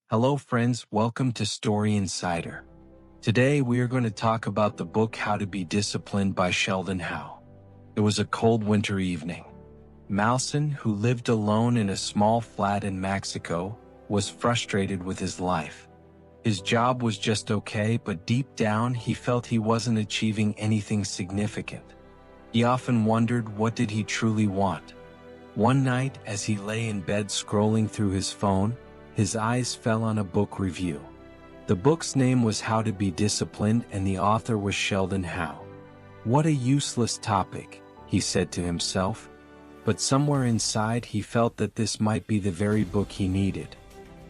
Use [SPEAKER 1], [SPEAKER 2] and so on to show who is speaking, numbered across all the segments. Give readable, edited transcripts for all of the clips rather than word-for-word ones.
[SPEAKER 1] Hello friends, welcome to Story Insider. Today we are going to talk about the book How to Be Disciplined by Sheldon Howe. It was a cold winter evening. Malson, who lived alone in a small flat in Mexico, was frustrated with his life. His job was just okay, but deep down he felt he wasn't achieving anything significant. He often wondered, what did he truly want? One night, as he lay in bed scrolling through his phone, his eyes fell on a book review. The book's name was How to Be Disciplined, and the author was Sheldon Howe. What a useless topic, he said to himself. But somewhere inside he felt that this might be the very book he needed.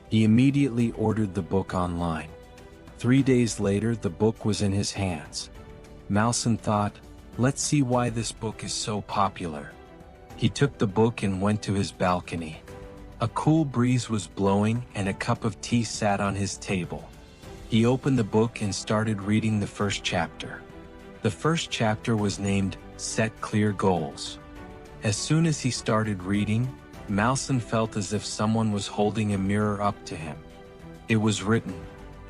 [SPEAKER 1] He immediately ordered the book online. 3 days later, the book was in his hands. Malson thought, let's see why this book is so popular. He took the book and went to his balcony. A cool breeze was blowing and a cup of tea sat on his table. He opened the book and started reading the first chapter. The first chapter was named Set Clear Goals. As soon as he started reading, Malson felt as if someone was holding a mirror up to him. It was written,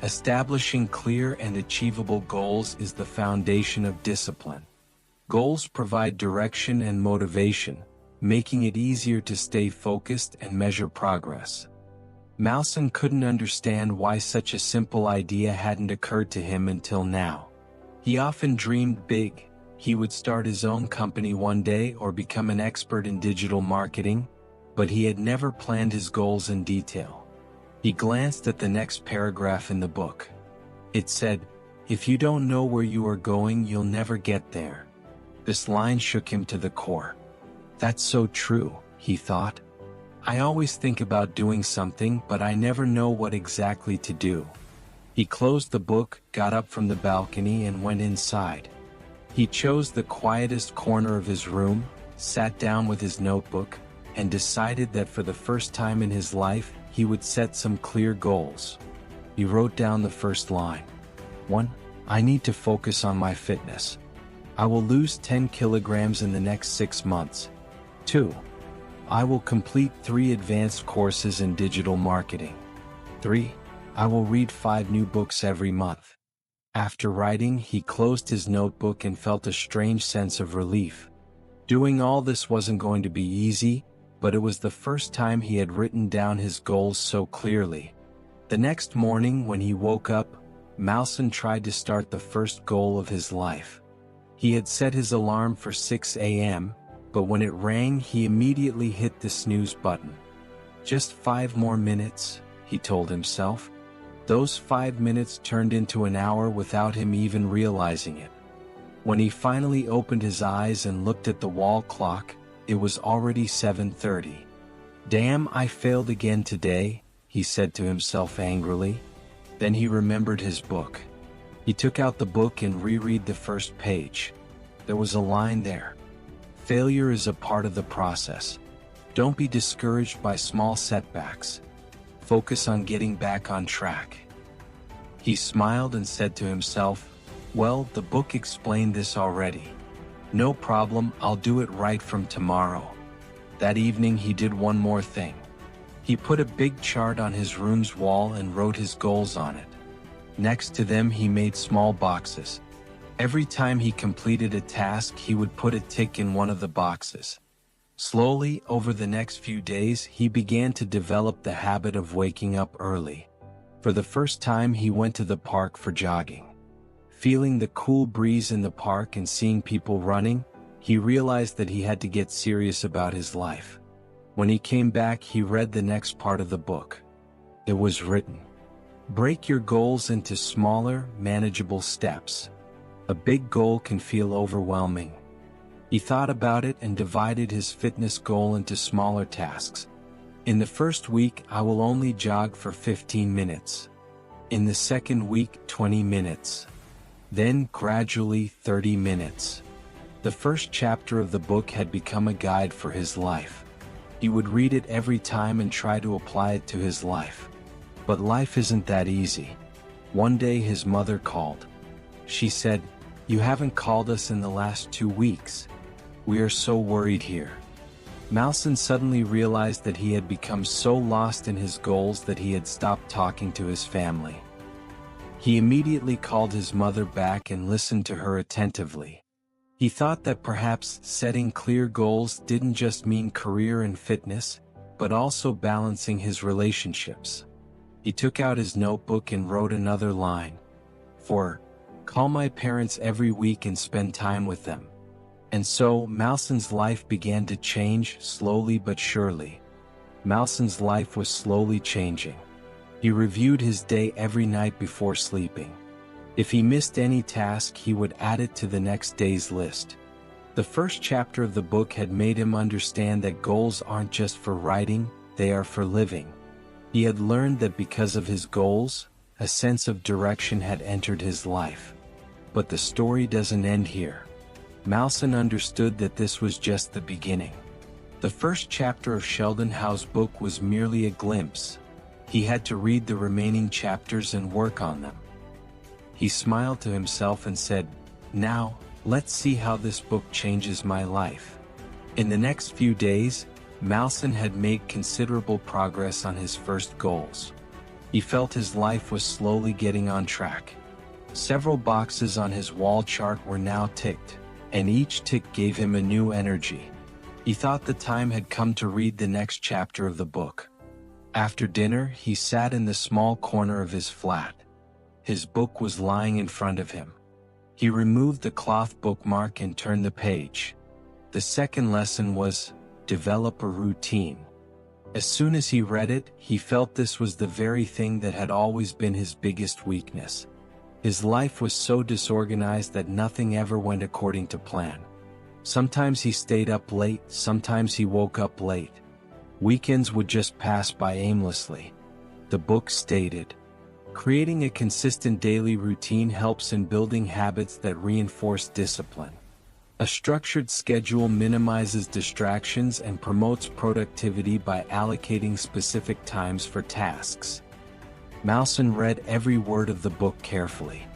[SPEAKER 1] establishing clear and achievable goals is the foundation of discipline. Goals provide direction and motivation, making it easier to stay focused and measure progress. Malson couldn't understand why such a simple idea hadn't occurred to him until now. He often dreamed big. He would start his own company one day or become an expert in digital marketing, but he had never planned his goals in detail. He glanced at the next paragraph in the book. It said, "If you don't know where you are going, you'll never get there." This line shook him to the core. That's so true, he thought. I always think about doing something, but I never know what exactly to do. He closed the book, got up from the balcony, and went inside. He chose the quietest corner of his room, sat down with his notebook, and decided that for the first time in his life, he would set some clear goals. He wrote down the first line. 1. I need to focus on my fitness. I will lose 10 kilograms in the next 6 months. 2. I will complete 3 advanced courses in digital marketing. 3. I will read 5 new books every month. After writing, he closed his notebook and felt a strange sense of relief. Doing all this wasn't going to be easy, but it was the first time he had written down his goals so clearly. The next morning, when he woke up, Malson tried to start the first goal of his life. He had set his alarm for 6 a.m., but when it rang, he immediately hit the snooze button. Just 5 more minutes, he told himself. Those 5 minutes turned into an hour without him even realizing it. When he finally opened his eyes and looked at the wall clock, it was already 7:30. Damn, I failed again today, he said to himself angrily. Then he remembered his book. He took out the book and reread the first page. There was a line there. Failure is a part of the process. Don't be discouraged by small setbacks. Focus on getting back on track. He smiled and said to himself, well, the book explained this already. No problem, I'll do it right from tomorrow. That evening he did one more thing. He put a big chart on his room's wall and wrote his goals on it. Next to them he made small boxes. Every time he completed a task, he would put a tick in one of the boxes. Slowly, over the next few days, he began to develop the habit of waking up early. For the first time, he went to the park for jogging. Feeling the cool breeze in the park and seeing people running, he realized that he had to get serious about his life. When he came back, he read the next part of the book. It was written, break your goals into smaller, manageable steps. A big goal can feel overwhelming. He thought about it and divided his fitness goal into smaller tasks. In the first week, I will only jog for 15 minutes. In the second week, 20 minutes. Then, gradually, 30 minutes. The first chapter of the book had become a guide for his life. He would read it every time and try to apply it to his life. But life isn't that easy. One day his mother called. She said, you haven't called us in the last 2 weeks. We are so worried here. Malson suddenly realized that he had become so lost in his goals that he had stopped talking to his family. He immediately called his mother back and listened to her attentively. He thought that perhaps setting clear goals didn't just mean career and fitness, but also balancing his relationships. He took out his notebook and wrote another line. 4. Call my parents every week and spend time with them. And so, Malson's life began to change, slowly but surely. Malson's life was slowly changing. He reviewed his day every night before sleeping. If he missed any task, he would add it to the next day's list. The first chapter of the book had made him understand that goals aren't just for writing, they are for living. He had learned that because of his goals, a sense of direction had entered his life. But the story doesn't end here. Malson understood that this was just the beginning. The first chapter of Sheldon Howe's book was merely a glimpse. He had to read the remaining chapters and work on them. He smiled to himself and said, "Now, let's see how this book changes my life." In the next few days, Malson had made considerable progress on his first goals. He felt his life was slowly getting on track. Several boxes on his wall chart were now ticked, and each tick gave him a new energy. He thought the time had come to read the next chapter of the book. After dinner, he sat in the small corner of his flat. His book was lying in front of him. He removed the cloth bookmark and turned the page. The second lesson was, develop a routine. As soon as he read it, he felt this was the very thing that had always been his biggest weakness. His life was so disorganized that nothing ever went according to plan. Sometimes he stayed up late, sometimes he woke up late. Weekends would just pass by aimlessly. The book stated, creating a consistent daily routine helps in building habits that reinforce discipline. A structured schedule minimizes distractions and promotes productivity by allocating specific times for tasks. Malson read every word of the book carefully.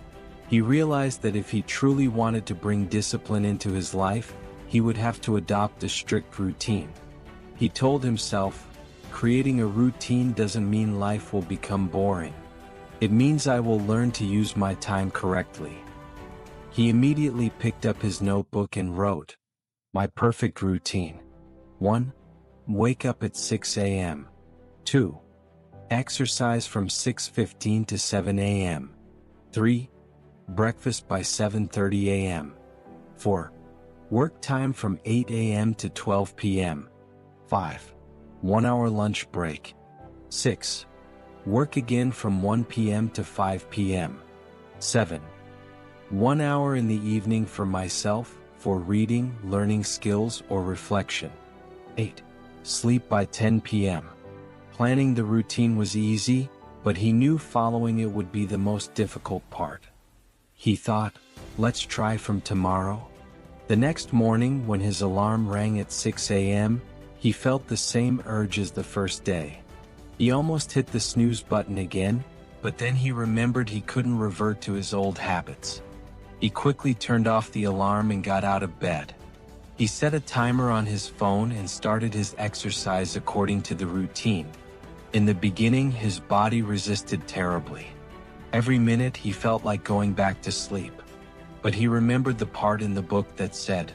[SPEAKER 1] He realized that if he truly wanted to bring discipline into his life, he would have to adopt a strict routine. He told himself, creating a routine doesn't mean life will become boring. It means I will learn to use my time correctly. He immediately picked up his notebook and wrote, my perfect routine. 1. Wake up at 6 a.m. 2. Exercise from 6:15 to 7 a.m. 3. Breakfast by 7:30 a.m. 4. Work time from 8 a.m. to 12 p.m. 5. 1 hour lunch break. 6. Work again from 1 p.m. to 5 p.m. 7. 1 hour in the evening for myself, for reading, learning skills, or reflection. 8. Sleep by 10 p.m. Planning the routine was easy, but he knew following it would be the most difficult part. He thought, let's try from tomorrow. The next morning, when his alarm rang at 6 a.m., he felt the same urge as the first day. He almost hit the snooze button again, but then he remembered he couldn't revert to his old habits. He quickly turned off the alarm and got out of bed. He set a timer on his phone and started his exercise according to the routine. In the beginning, his body resisted terribly. Every minute he felt like going back to sleep. But he remembered the part in the book that said,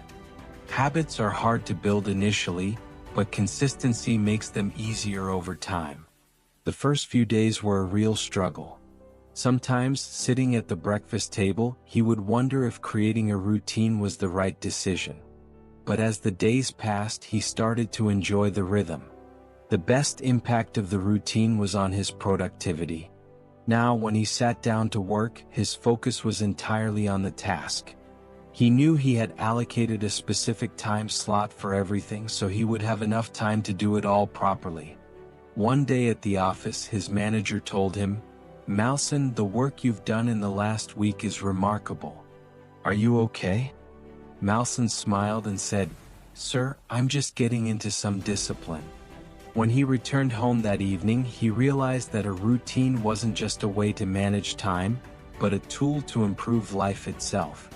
[SPEAKER 1] habits are hard to build initially, but consistency makes them easier over time. The first few days were a real struggle. Sometimes, sitting at the breakfast table, he would wonder if creating a routine was the right decision. But as the days passed, he started to enjoy the rhythm. The best impact of the routine was on his productivity. Now, when he sat down to work, his focus was entirely on the task. He knew he had allocated a specific time slot for everything, so he would have enough time to do it all properly. One day at the office, his manager told him, "Malson, the work you've done in the last week is remarkable. Are you okay?" Malson smiled and said, "Sir, I'm just getting into some discipline." When he returned home that evening, he realized that a routine wasn't just a way to manage time, but a tool to improve life itself.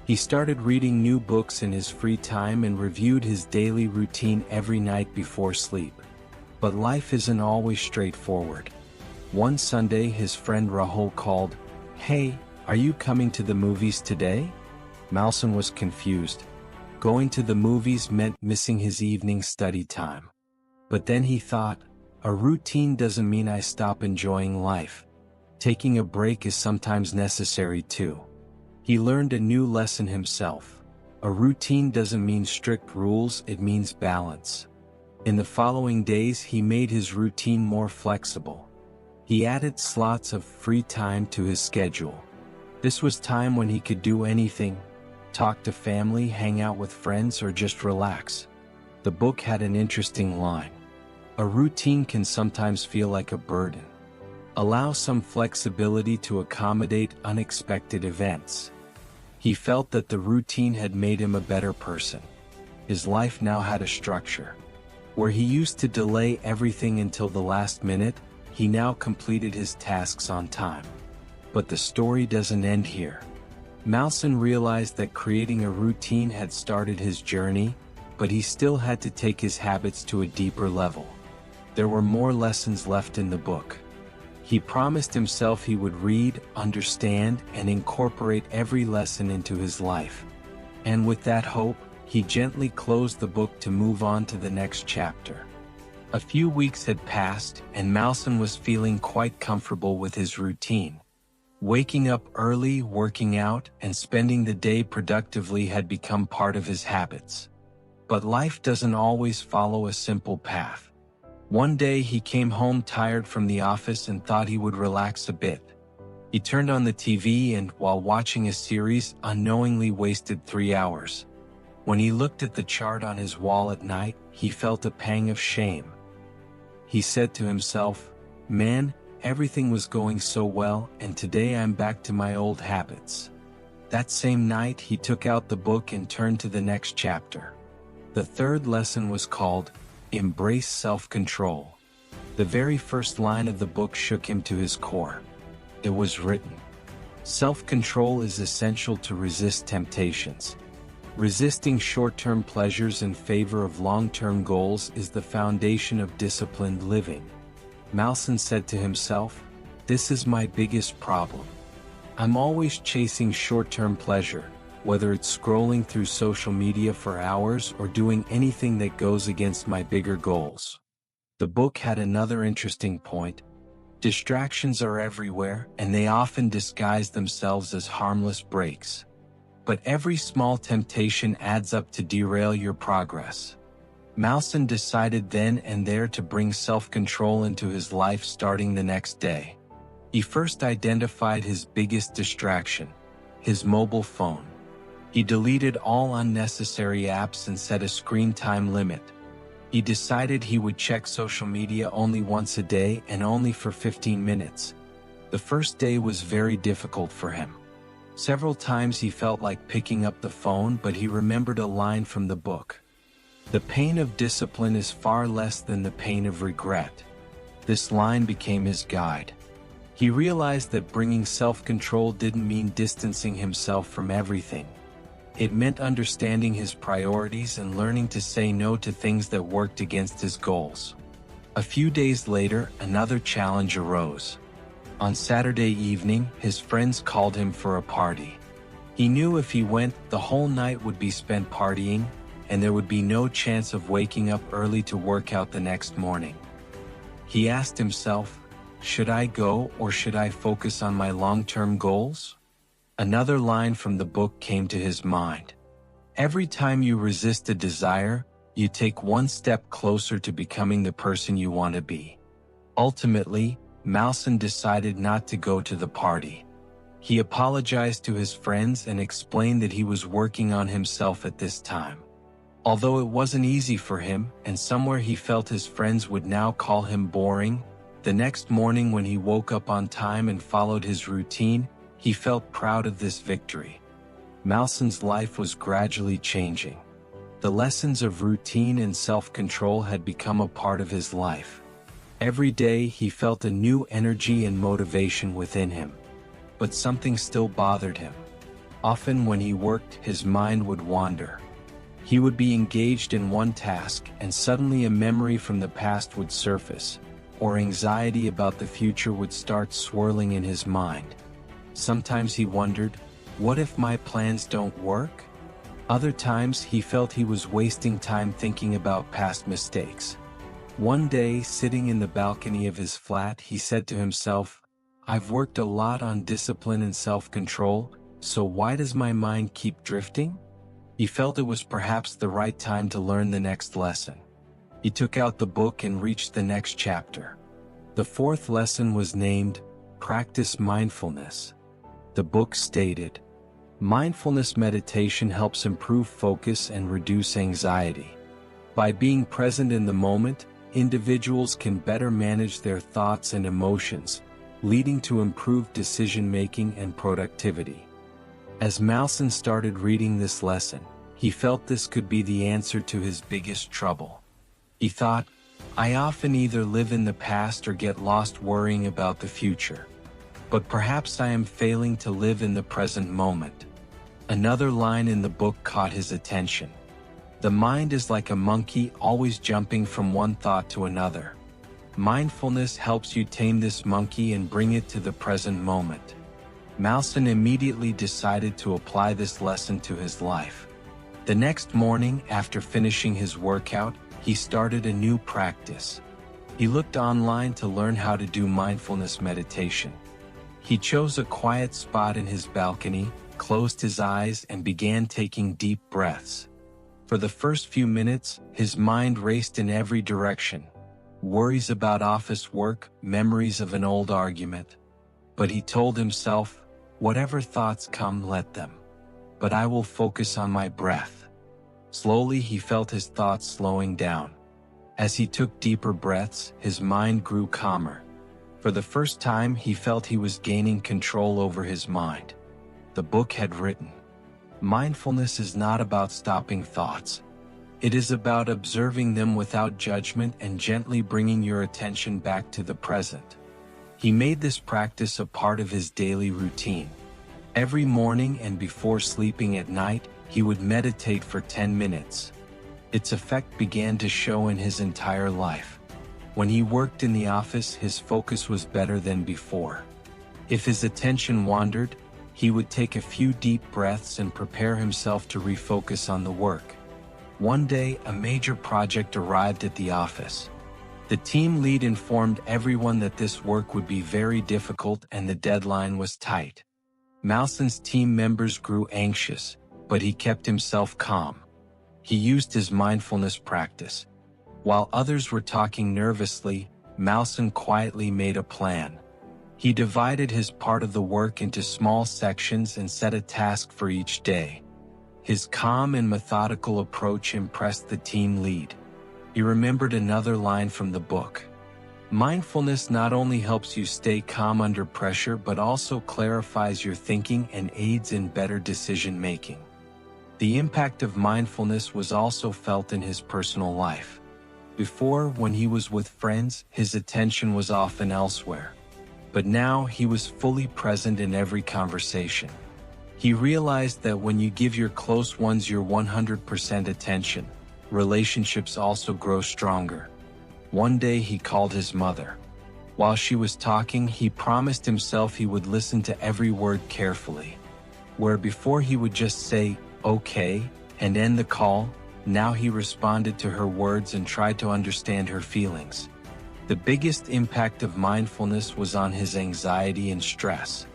[SPEAKER 1] He started reading new books in his free time and reviewed his daily routine every night before sleep. But life isn't always straightforward. One Sunday his friend Rahul called, "Hey, are you coming to the movies today?" Malson was confused. Going to the movies meant missing his evening study time. But then he thought, a routine doesn't mean I stop enjoying life. Taking a break is sometimes necessary too. He learned a new lesson himself. A routine doesn't mean strict rules, it means balance. In the following days he made his routine more flexible. He added slots of free time to his schedule. This was time when he could do anything: talk to family, hang out with friends, or just relax. The book had an interesting line. A routine can sometimes feel like a burden. Allow some flexibility to accommodate unexpected events. He felt that the routine had made him a better person. His life now had a structure. Where he used to delay everything until the last minute, he now completed his tasks on time. But the story doesn't end here. Malson realized that creating a routine had started his journey, but he still had to take his habits to a deeper level. There were more lessons left in the book. He promised himself he would read, understand, and incorporate every lesson into his life. And with that hope, he gently closed the book to move on to the next chapter. A few weeks had passed, and Malson was feeling quite comfortable with his routine. Waking up early, working out, and spending the day productively had become part of his habits. But life doesn't always follow a simple path. One day he came home tired from the office and thought he would relax a bit. He turned on the TV and, while watching a series, unknowingly wasted 3 hours. When he looked at the chart on his wall at night, he felt a pang of shame. He said to himself, "Man, everything was going so well, and today I'm back to my old habits." That same night he took out the book and turned to the next chapter. The third lesson was called, Embrace Self-Control. The very first line of the book shook him to his core. It was written, "Self-control is essential to resist temptations. Resisting short-term pleasures in favor of long-term goals is the foundation of disciplined living." Malson said to himself, "This is my biggest problem. I'm always chasing short-term pleasure, whether it's scrolling through social media for hours or doing anything that goes against my bigger goals." The book had another interesting point. Distractions are everywhere, and they often disguise themselves as harmless breaks. But every small temptation adds up to derail your progress. Malson decided then and there to bring self-control into his life starting the next day. He first identified his biggest distraction, his mobile phone. He deleted all unnecessary apps and set a screen time limit. He decided he would check social media only once a day and only for 15 minutes. The first day was very difficult for him. Several times he felt like picking up the phone, but he remembered a line from the book. "The pain of discipline is far less than the pain of regret." This line became his guide. He realized that bringing self-control didn't mean distancing himself from everything. It meant understanding his priorities and learning to say no to things that worked against his goals. A few days later, another challenge arose. On Saturday evening, his friends called him for a party. He knew if he went, the whole night would be spent partying, and there would be no chance of waking up early to work out the next morning. He asked himself, should I go or should I focus on my long-term goals? Another line from the book came to his mind. Every time you resist a desire, you take one step closer to becoming the person you want to be. Ultimately, Malson decided not to go to the party. He apologized to his friends and explained that he was working on himself at this time. Although it wasn't easy for him, and somewhere he felt his friends would now call him boring, the next morning when he woke up on time and followed his routine, he felt proud of this victory. Malson's life was gradually changing. The lessons of routine and self-control had become a part of his life. Every day he felt a new energy and motivation within him. But something still bothered him. Often when he worked, his mind would wander. He would be engaged in one task, and suddenly a memory from the past would surface, or anxiety about the future would start swirling in his mind. Sometimes he wondered, what if my plans don't work? Other times he felt he was wasting time thinking about past mistakes. One day, sitting in the balcony of his flat, he said to himself, I've worked a lot on discipline and self-control, so why does my mind keep drifting? He felt it was perhaps the right time to learn the next lesson. He took out the book and reached the next chapter. The fourth lesson was named, Practice Mindfulness. The book stated, mindfulness meditation helps improve focus and reduce anxiety. By being present in the moment, individuals can better manage their thoughts and emotions, leading to improved decision-making and productivity. As Malson started reading this lesson, he felt this could be the answer to his biggest trouble. He thought, I often either live in the past or get lost worrying about the future. But perhaps I am failing to live in the present moment. Another line in the book caught his attention. The mind is like a monkey, always jumping from one thought to another. Mindfulness helps you tame this monkey and bring it to the present moment. Malson immediately decided to apply this lesson to his life. The next morning, after finishing his workout, he started a new practice. He looked online to learn how to do mindfulness meditation. He chose a quiet spot in his balcony, closed his eyes, and began taking deep breaths. For the first few minutes, his mind raced in every direction. Worries about office work, memories of an old argument. But he told himself, whatever thoughts come, let them. But I will focus on my breath. Slowly he felt his thoughts slowing down. As he took deeper breaths, his mind grew calmer. For the first time, he felt he was gaining control over his mind. The book had written, mindfulness is not about stopping thoughts. It is about observing them without judgment and gently bringing your attention back to the present. He made this practice a part of his daily routine. Every morning and before sleeping at night, he would meditate for 10 minutes. Its effect began to show in his entire life. When he worked in the office, his focus was better than before. If his attention wandered, he would take a few deep breaths and prepare himself to refocus on the work. One day, a major project arrived at the office. The team lead informed everyone that this work would be very difficult and the deadline was tight. Malson's team members grew anxious, but he kept himself calm. He used his mindfulness practice. While others were talking nervously, Malson quietly made a plan. He divided his part of the work into small sections and set a task for each day. His calm and methodical approach impressed the team lead. He remembered another line from the book. Mindfulness not only helps you stay calm under pressure but also clarifies your thinking and aids in better decision-making. The impact of mindfulness was also felt in his personal life. Before, when he was with friends, his attention was often elsewhere. But now he was fully present in every conversation. He realized that when you give your close ones your 100% attention, relationships also grow stronger. One day he called his mother. While she was talking, he promised himself he would listen to every word carefully. Where before he would just say, okay, and end the call, now he responded to her words and tried to understand her feelings. The biggest impact of mindfulness was on his anxiety and stress.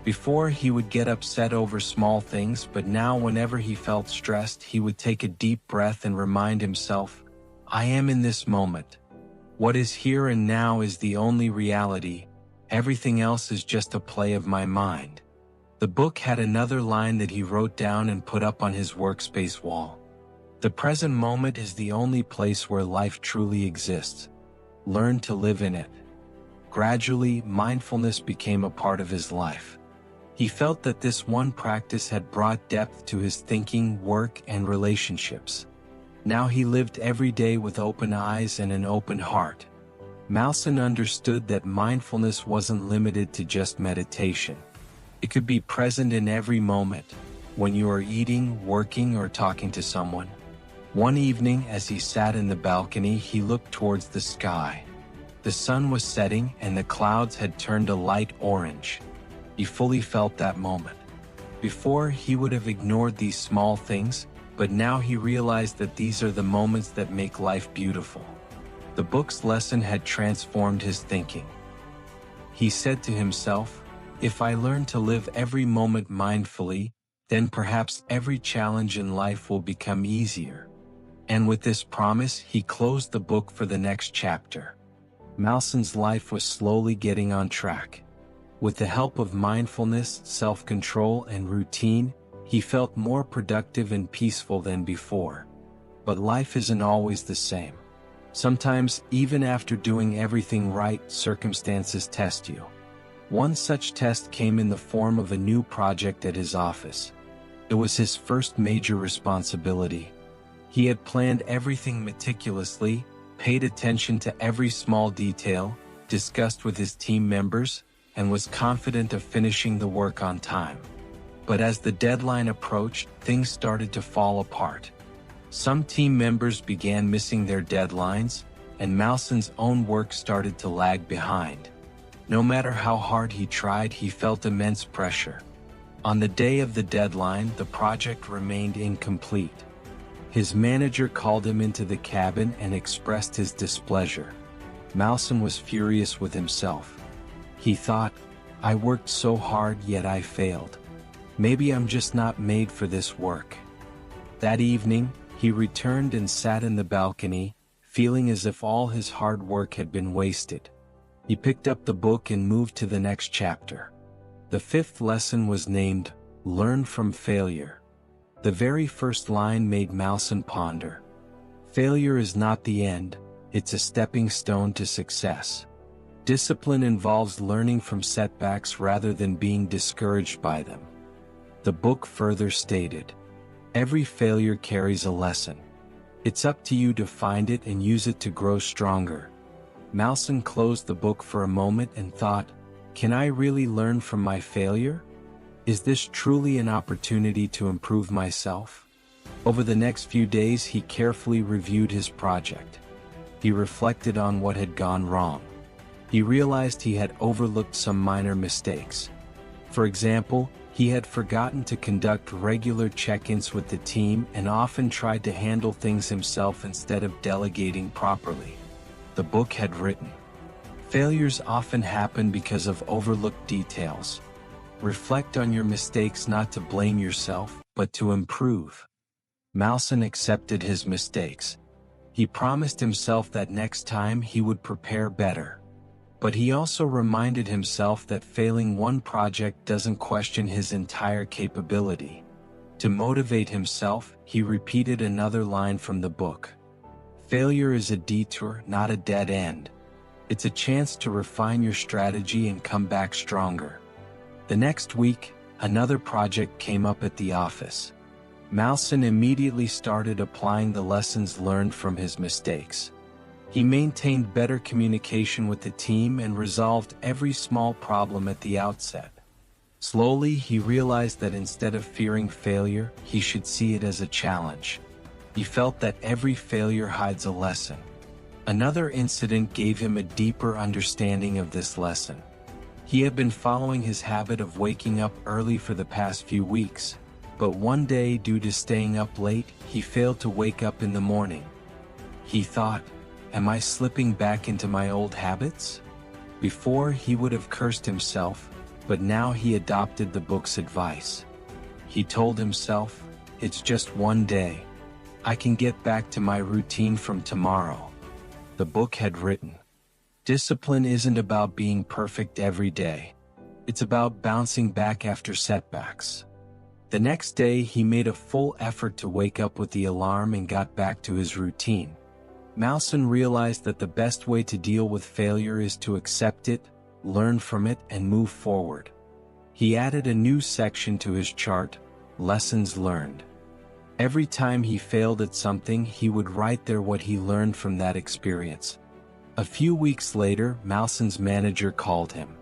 [SPEAKER 1] Before, he would get upset over small things, but now whenever he felt stressed, he would take a deep breath and remind himself, I am in this moment. What is here and now is the only reality. Everything else is just a play of my mind. The book had another line that he wrote down and put up on his workspace wall. The present moment is the only place where life truly exists. Learn to live in it. Gradually, mindfulness became a part of his life. He felt that this one practice had brought depth to his thinking, work, and relationships. Now he lived every day with open eyes and an open heart. Malson understood that mindfulness wasn't limited to just meditation. It could be present in every moment, when you are eating, working, or talking to someone. One evening, as he sat in the balcony, he looked towards the sky. The sun was setting and the clouds had turned a light orange. He fully felt that moment. Before, he would have ignored these small things, but now he realized that these are the moments that make life beautiful. The book's lesson had transformed his thinking. He said to himself, "If I learn to live every moment mindfully, then perhaps every challenge in life will become easier." And with this promise, he closed the book for the next chapter. Malson's life was slowly getting on track. With the help of mindfulness, self-control, and routine, he felt more productive and peaceful than before. But life isn't always the same. Sometimes, even after doing everything right, circumstances test you. One such test came in the form of a new project at his office. It was his first major responsibility. He had planned everything meticulously, paid attention to every small detail, discussed with his team members, and was confident of finishing the work on time. But as the deadline approached, things started to fall apart. Some team members began missing their deadlines, and Malson's own work started to lag behind. No matter how hard he tried, he felt immense pressure. On the day of the deadline, the project remained incomplete. His manager called him into the cabin and expressed his displeasure. Malson was furious with himself. He thought, "I worked so hard, yet I failed. Maybe I'm just not made for this work." That evening, he returned and sat in the balcony, feeling as if all his hard work had been wasted. He picked up the book and moved to the next chapter. The fifth lesson was named, "Learn from Failure." The very first line made Malson ponder. Failure is not the end, it's a stepping stone to success. Discipline involves learning from setbacks rather than being discouraged by them. The book further stated, "Every failure carries a lesson. It's up to you to find it and use it to grow stronger." Malson closed the book for a moment and thought, "Can I really learn from my failure? Is this truly an opportunity to improve myself?" Over the next few days, he carefully reviewed his project. He reflected on what had gone wrong. He realized he had overlooked some minor mistakes. For example, he had forgotten to conduct regular check-ins with the team and often tried to handle things himself instead of delegating properly. The book had written, "Failures often happen because of overlooked details. Reflect on your mistakes, not to blame yourself, but to improve." Malson accepted his mistakes. He promised himself that next time he would prepare better. But he also reminded himself that failing one project doesn't question his entire capability. To motivate himself, he repeated another line from the book. "Failure is a detour, not a dead end. It's a chance to refine your strategy and come back stronger." The next week, another project came up at the office. Malson immediately started applying the lessons learned from his mistakes. He maintained better communication with the team and resolved every small problem at the outset. Slowly, he realized that instead of fearing failure, he should see it as a challenge. He felt that every failure hides a lesson. Another incident gave him a deeper understanding of this lesson. He had been following his habit of waking up early for the past few weeks, but one day, due to staying up late, he failed to wake up in the morning. He thought, "Am I slipping back into my old habits?" Before, he would have cursed himself, but now he adopted the book's advice. He told himself, "It's just one day. I can get back to my routine from tomorrow." The book had written, "Discipline isn't about being perfect every day. It's about bouncing back after setbacks." The next day, he made a full effort to wake up with the alarm and got back to his routine. Malson realized that the best way to deal with failure is to accept it, learn from it, and move forward. He added a new section to his chart, Lessons Learned. Every time he failed at something, he would write there what he learned from that experience. A few weeks later, Malson's manager called him.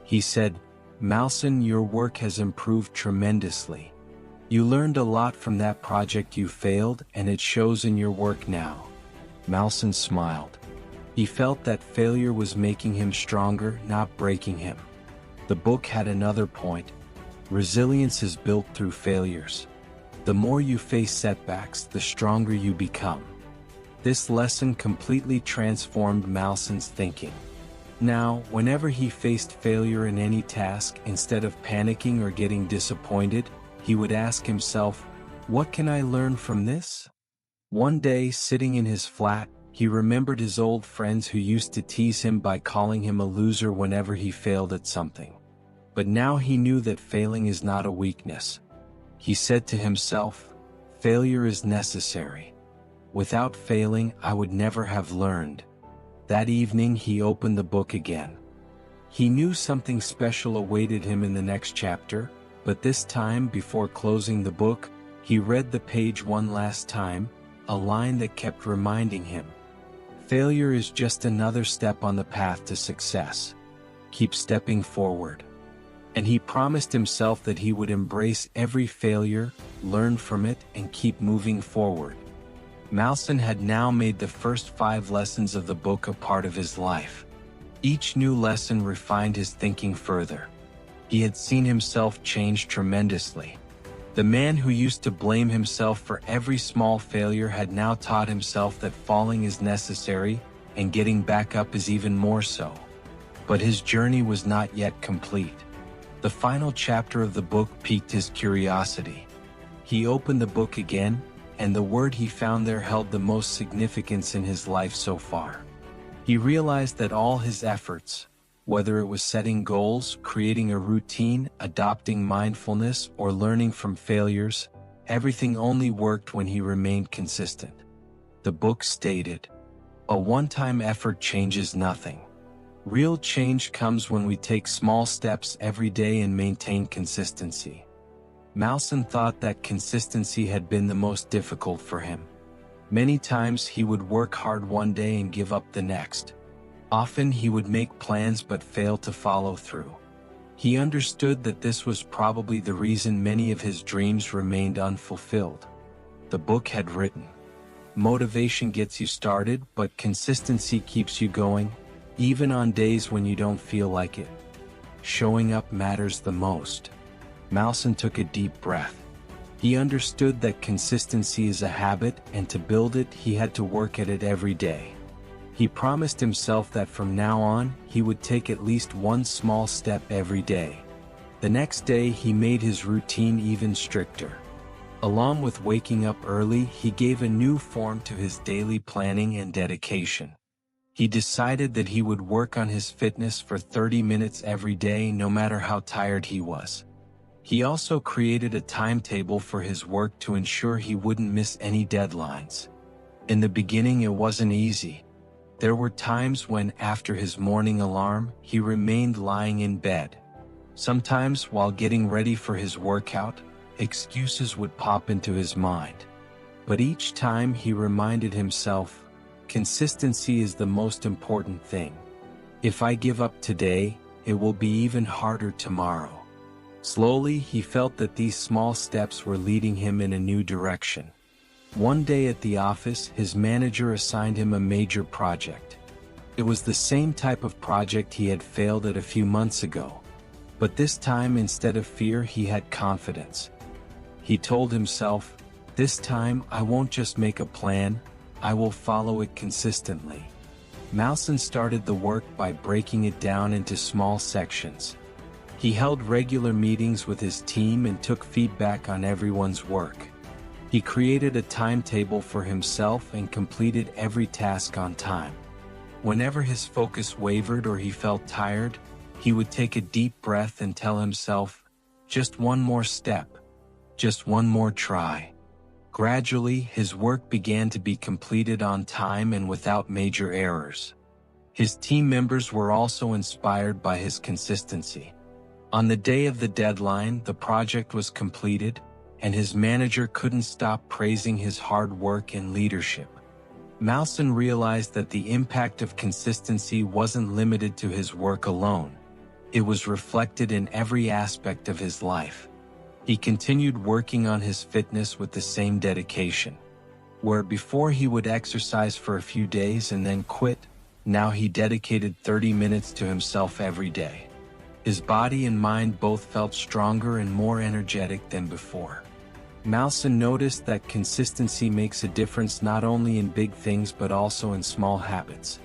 [SPEAKER 1] He said, "Malson, your work has improved tremendously. You learned a lot from that project you failed, and it shows in your work now. Malson smiled. He felt that failure was making him stronger, not breaking him. The book had another point. Resilience is built through failures. The more you face setbacks, the stronger you become. This lesson completely transformed Malson's thinking. Now, whenever he faced failure in any task, instead of panicking or getting disappointed, he would ask himself, "What can I learn from this?" One day, sitting in his flat, he remembered his old friends who used to tease him by calling him a loser whenever he failed at something. But now he knew that failing is not a weakness. He said to himself, "Failure is necessary. Without failing, I would never have learned." That evening he opened the book again. He knew something special awaited him in the next chapter, but this time, before closing the book, he read the page one last time, a line that kept reminding him, "Failure is just another step on the path to success. Keep stepping forward." And he promised himself that he would embrace every failure, learn from it, and keep moving forward. Malson had now made the first 5 lessons of the book a part of his life. Each new lesson refined his thinking further. He had seen himself change tremendously. The man who used to blame himself for every small failure had now taught himself that falling is necessary, and getting back up is even more so. But his journey was not yet complete. The final chapter of the book piqued his curiosity. He opened the book again, and the word he found there held the most significance in his life so far. He realized that all his efforts, whether it was setting goals, creating a routine, adopting mindfulness, or learning from failures, everything only worked when he remained consistent. The book stated, "A one-time effort changes nothing. Real change comes when we take small steps every day and maintain consistency." Malson thought that consistency had been the most difficult for him. Many times he would work hard one day and give up the next. Often he would make plans but fail to follow through. He understood that this was probably the reason many of his dreams remained unfulfilled. The book had written, "Motivation gets you started, but consistency keeps you going, even on days when you don't feel like it. Showing up matters the most." Malson took a deep breath. He understood that consistency is a habit, and to build it, he had to work at it every day. He promised himself that from now on, he would take at least one small step every day. The next day, he made his routine even stricter. Along with waking up early, he gave a new form to his daily planning and dedication. He decided that he would work on his fitness for 30 minutes every day, no matter how tired he was. He also created a timetable for his work to ensure he wouldn't miss any deadlines. In the beginning, it wasn't easy. There were times when, after his morning alarm, he remained lying in bed. Sometimes, while getting ready for his workout, excuses would pop into his mind. But each time he reminded himself, consistency is the most important thing. If I give up today, it will be even harder tomorrow. Slowly, he felt that these small steps were leading him in a new direction. One day at the office, his manager assigned him a major project. It was the same type of project he had failed at a few months ago. But this time, instead of fear, he had confidence. He told himself, "This time, I won't just make a plan, I will follow it consistently." Malson started the work by breaking it down into small sections. He held regular meetings with his team and took feedback on everyone's work. He created a timetable for himself and completed every task on time. Whenever his focus wavered or he felt tired, he would take a deep breath and tell himself, "Just one more step. Just one more try." Gradually, his work began to be completed on time and without major errors. His team members were also inspired by his consistency. On the day of the deadline, the project was completed, and his manager couldn't stop praising his hard work and leadership. Malson realized that the impact of consistency wasn't limited to his work alone. It was reflected in every aspect of his life. He continued working on his fitness with the same dedication. Where before he would exercise for a few days and then quit, now he dedicated 30 minutes to himself every day. His body and mind both felt stronger and more energetic than before. Malson noticed that consistency makes a difference not only in big things but also in small habits.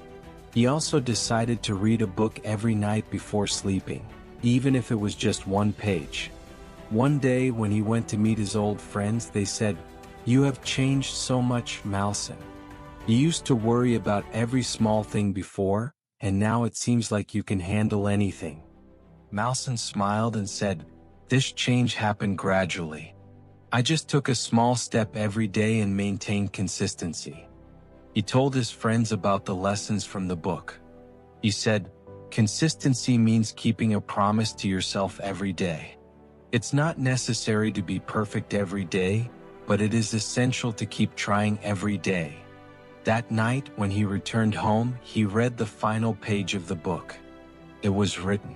[SPEAKER 1] He also decided to read a book every night before sleeping, even if it was just one page. One day when he went to meet his old friends, they said, "You have changed so much, Malson. You used to worry about every small thing before, and now it seems like you can handle anything." Malson smiled and said, "This change happened gradually. I just took a small step every day and maintained consistency." He told his friends about the lessons from the book. He said, "Consistency means keeping a promise to yourself every day. It's not necessary to be perfect every day, but it is essential to keep trying every day." That night, when he returned home, he read the final page of the book. It was written,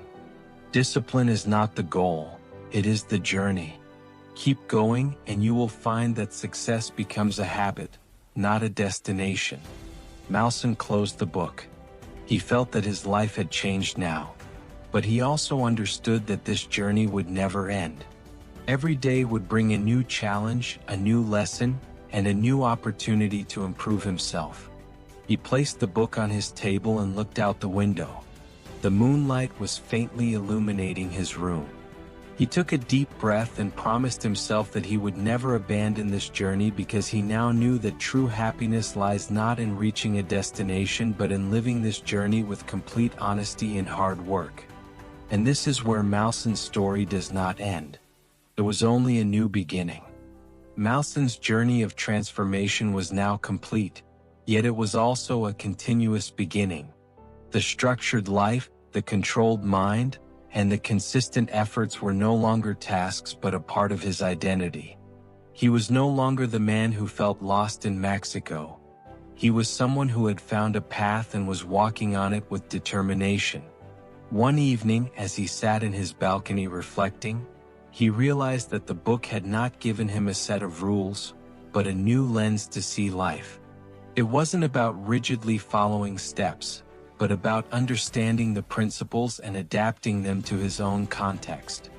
[SPEAKER 1] "Discipline is not the goal, it is the journey. Keep going and you will find that success becomes a habit, not a destination." Malson closed the book. He felt that his life had changed now. But he also understood that this journey would never end. Every day would bring a new challenge, a new lesson, and a new opportunity to improve himself. He placed the book on his table and looked out the window. The moonlight was faintly illuminating his room. He took a deep breath and promised himself that he would never abandon this journey because he now knew that true happiness lies not in reaching a destination but in living this journey with complete honesty and hard work. And this is where Malson's story does not end. It was only a new beginning. Malson's journey of transformation was now complete, yet it was also a continuous beginning. The structured life, the controlled mind, and the consistent efforts were no longer tasks but a part of his identity. He was no longer the man who felt lost in Mexico. He was someone who had found a path and was walking on it with determination. One evening, as he sat in his balcony reflecting, he realized that the book had not given him a set of rules, but a new lens to see life. It wasn't about rigidly following steps, but about understanding the principles and adapting them to his own context.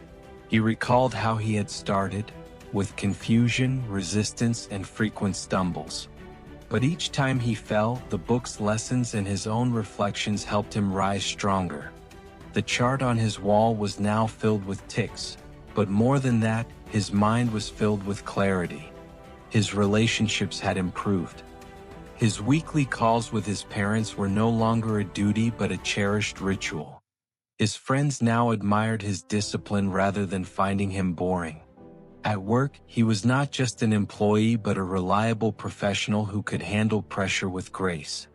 [SPEAKER 1] He recalled how he had started, with confusion, resistance, and frequent stumbles. But each time he fell, the book's lessons and his own reflections helped him rise stronger. The chart on his wall was now filled with ticks, but more than that, his mind was filled with clarity. His relationships had improved. His weekly calls with his parents were no longer a duty but a cherished ritual. His friends now admired his discipline rather than finding him boring. At work, he was not just an employee but a reliable professional who could handle pressure with grace.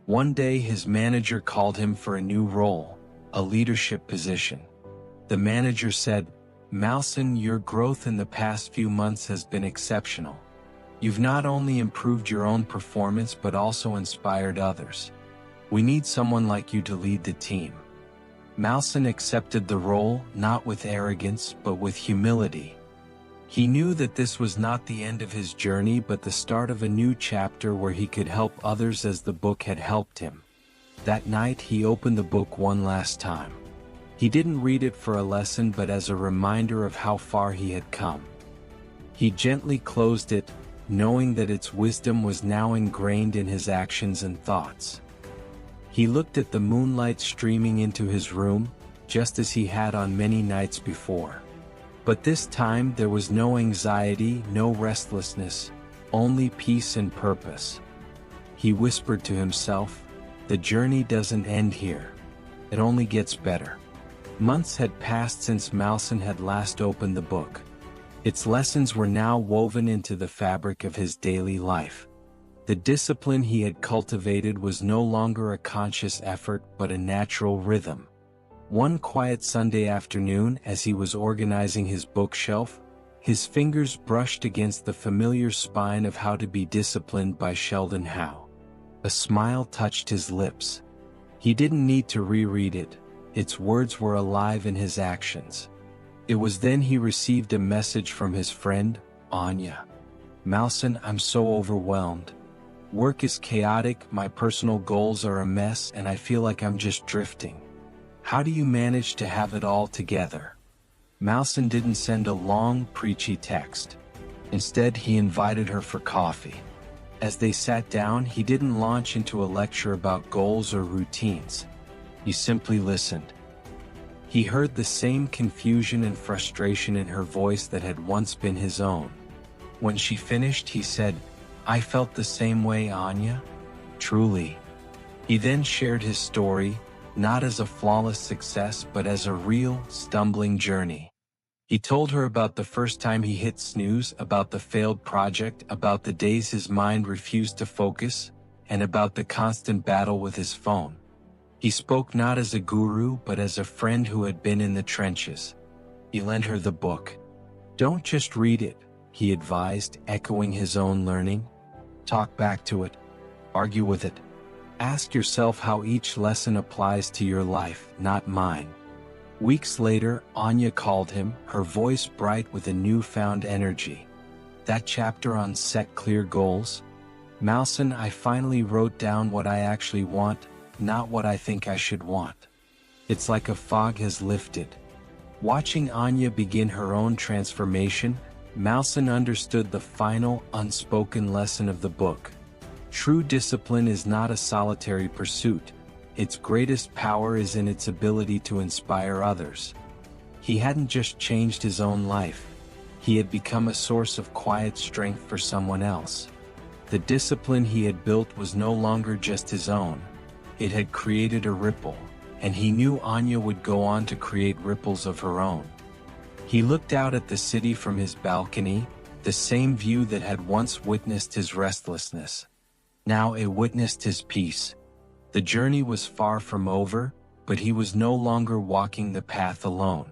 [SPEAKER 1] One day his manager called him for a new role, a leadership position. The manager said, "Malson, your growth in the past few months has been exceptional. You've not only improved your own performance but also inspired others. We need someone like you to lead the team." Malson accepted the role, not with arrogance but with humility. He knew that this was not the end of his journey but the start of a new chapter where he could help others as the book had helped him. That night he opened the book one last time. He didn't read it for a lesson but as a reminder of how far he had come. He gently closed it, knowing that its wisdom was now ingrained in his actions and thoughts. He looked at the moonlight streaming into his room, just as he had on many nights before. But this time there was no anxiety, no restlessness, only peace and purpose. He whispered to himself, "The journey doesn't end here. It only gets better." Months had passed since Malson had last opened the book. Its lessons were now woven into the fabric of his daily life. The discipline he had cultivated was no longer a conscious effort but a natural rhythm. One quiet Sunday afternoon, as he was organizing his bookshelf, his fingers brushed against the familiar spine of How to Be Disciplined by Sheldon Howe. A smile touched his lips. He didn't need to reread it. Its words were alive in his actions. It was then he received a message from his friend, Anya. "Malson, I'm so overwhelmed. Work is chaotic, my personal goals are a mess, and I feel like I'm just drifting. How do you manage to have it all together?" Malson didn't send a long, preachy text. Instead, he invited her for coffee. As they sat down, he didn't launch into a lecture about goals or routines. He simply listened. He heard the same confusion and frustration in her voice that had once been his own. When she finished, he said, "I felt the same way, Anya. Truly." He then shared his story, not as a flawless success but as a real, stumbling journey. He told her about the first time he hit snooze, about the failed project, about the days his mind refused to focus, and about the constant battle with his phone. He spoke not as a guru but as a friend who had been in the trenches. He lent her the book. "Don't just read it," he advised, echoing his own learning. "Talk back to it. Argue with it. Ask yourself how each lesson applies to your life, not mine." Weeks later, Anya called him, her voice bright with a newfound energy. "That chapter on set clear goals? Malson, I finally wrote down what I actually want, not what I think I should want. It's like a fog has lifted." Watching Anya begin her own transformation, Malson understood the final, unspoken lesson of the book. True discipline is not a solitary pursuit. Its greatest power is in its ability to inspire others. He hadn't just changed his own life. He had become a source of quiet strength for someone else. The discipline he had built was no longer just his own. It had created a ripple, and he knew Anya would go on to create ripples of her own. He looked out at the city from his balcony, the same view that had once witnessed his restlessness. Now it witnessed his peace. The journey was far from over, but he was no longer walking the path alone.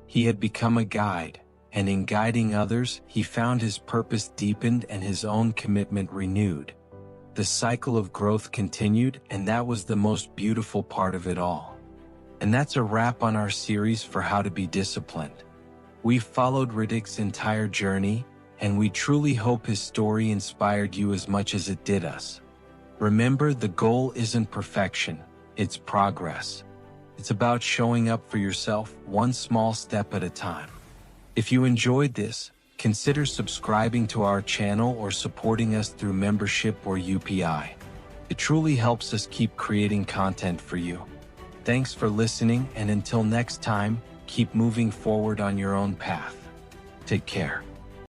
[SPEAKER 1] He had become a guide, and in guiding others, he found his purpose deepened and his own commitment renewed. The cycle of growth continued, and that was the most beautiful part of it all. And that's a wrap on our series for how to be disciplined. We've followed Riddick's entire journey, and we truly hope his story inspired you as much as it did us. Remember, the goal isn't perfection, it's progress. It's about showing up for yourself one small step at a time. If you enjoyed this, consider subscribing to our channel or supporting us through membership or UPI. It truly helps us keep creating content for you. Thanks for listening, and until next time, keep moving forward on your own path. Take care.